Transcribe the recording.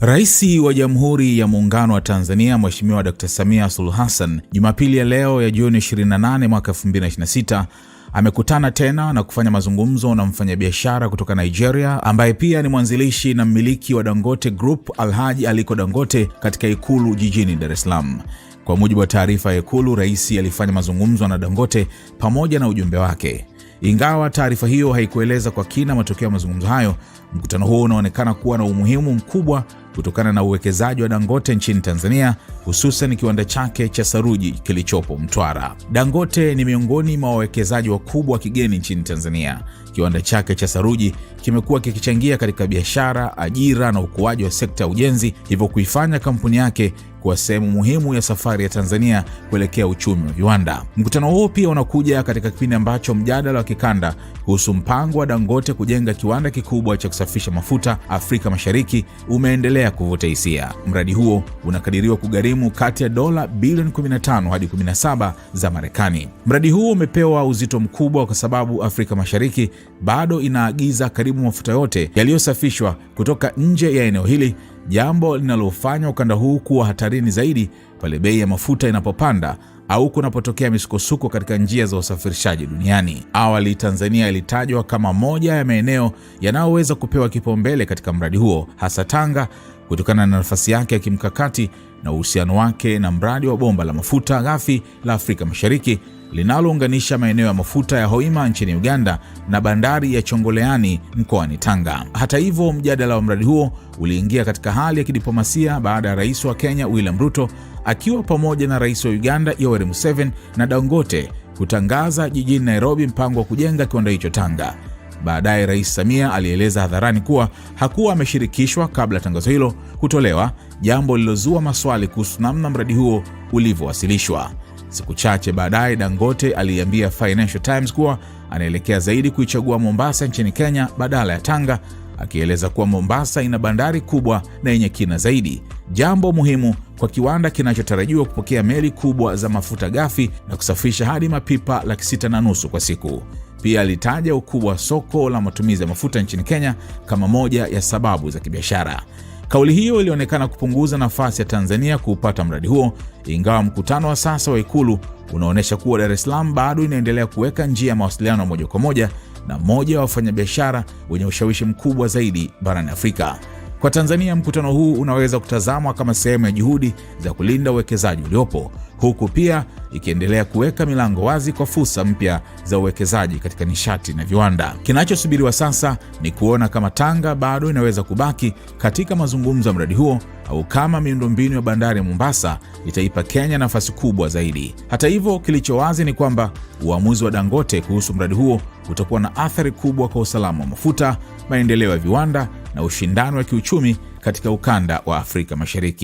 Rais wa Jamhuri ya Muungano wa Tanzania Mheshimiwa Dr. Samia Suluhu Hassan Jumapili ya leo ya Juni 28 mwaka 2026 amekutana tena na kufanya mazungumzo na mfanyabiashara kutoka Nigeria ambaye pia ni mwanzilishi na mmiliki wa Dangote Group, Alhaji Aliko Dangote, katika Ikulu jijini Dar es Salaam. Kwa mujibu wa taarifa ya Ikulu, rais alifanya mazungumzo na Dangote pamoja na ujumbe wake. Ingawa taarifa hiyo haikueleza kwa kina matokeo ya mazungumzo hayo, mkutano huo unaonekana kuwa na umuhimu mkubwa kutokana na uwekezaji wa Dangote nchini Tanzania, hususan kiwanda chake cha saruji kilichopo Mtwara. Dangote ni miongoni mwa wawekezaji wakubwa wa kigeni nchini Tanzania. Kiwanda chake cha saruji kimekuwa kikichangia katika biashara, ajira na ukuaji wa sekta ya ujenzi, hivyo kuifanya kampuni yake kuwa sehemu muhimu ya safari ya Tanzania kuelekea uchumi wa viwanda. Mkutano huo pia unakuja katika kipindi ambacho mjadala wa kikanda kuhusu mpango wa Dangote kujenga kiwanda kikubwa cha kusafisha mafuta Afrika Mashariki umeendelea kuvuta hisia. Mradi huo unakadiriwa kugharimu kati ya dola bilioni 15 hadi 17 za Marekani. Mradi huo umepewa uzito mkubwa kwa sababu Afrika Mashariki bado inaagiza karibu mafuta yote yaliyosafishwa kutoka nje ya eneo hili, jambo linalofanya ukanda huu kuwa hatarini zaidi pale bei ya mafuta inapopanda au kunapotokea misukosuko katika njia za usafirishaji duniani. Awali Tanzania ilitajwa kama moja ya maeneo yanayoweza kupewa kipaumbele katika mradi huo, hasa Tanga, kutokana na nafasi yake ya kimkakati na uhusiano wake na mradi wa bomba la mafuta ghafi la Afrika Mashariki linalounganisha maeneo ya mafuta ya Hoima nchini Uganda na bandari ya Chongoleani mkoani Tanga. Hata hivyo, mjadala wa mradi huo uliingia katika hali ya kidiplomasia baada ya Rais wa Kenya William Ruto akiwa pamoja na Rais wa Uganda Yoweri Museveni na Dangote kutangaza jijini Nairobi mpango wa kujenga kiwanda hicho Tanga. Baadaye Rais Samia alieleza hadharani kuwa hakuwa ameshirikishwa kabla tangazo hilo kutolewa, jambo lilozua maswali kuhusu namna mradi huo ulivyowasilishwa. Siku chache baadaye Dangote aliambia Financial Times kuwa anaelekea zaidi kuichagua Mombasa nchini Kenya badala ya Tanga, akieleza kuwa Mombasa ina bandari kubwa na yenye kina zaidi, jambo muhimu kwa kiwanda kinachotarajiwa kupokea meli kubwa za mafuta ghafi na kusafisha hadi mapipa 6.5 kwa siku. Pia alitaja ukubwa wa soko la matumizi ya mafuta nchini Kenya kama moja ya sababu za kibiashara. Kauli hiyo ilionekana kupunguza nafasi ya Tanzania kuupata mradi huo, ingawa mkutano wa sasa wa Ikulu unaonyesha kuwa Dar es Salaam bado inaendelea kuweka njia ya mawasiliano moja kwa moja na moja wa wafanyabiashara wenye ushawishi mkubwa zaidi barani Afrika. Kwa Tanzania, mkutano huu unaweza kutazamwa kama sehemu ya juhudi za kulinda uwekezaji uliopo, huku pia ikiendelea kuweka milango wazi kwa fursa mpya za uwekezaji katika nishati na viwanda. Kinachosubiriwa sasa ni kuona kama Tanga bado inaweza kubaki katika mazungumzo ya mradi huo au kama miundombinu ya bandari ya Mombasa itaipa Kenya nafasi kubwa zaidi. Hata hivyo, kilicho wazi ni kwamba uamuzi wa Dangote kuhusu mradi huo utakuwa na athari kubwa kwa usalama wa mafuta, maendeleo ya viwanda na ushindani wa kiuchumi katika ukanda wa Afrika Mashariki.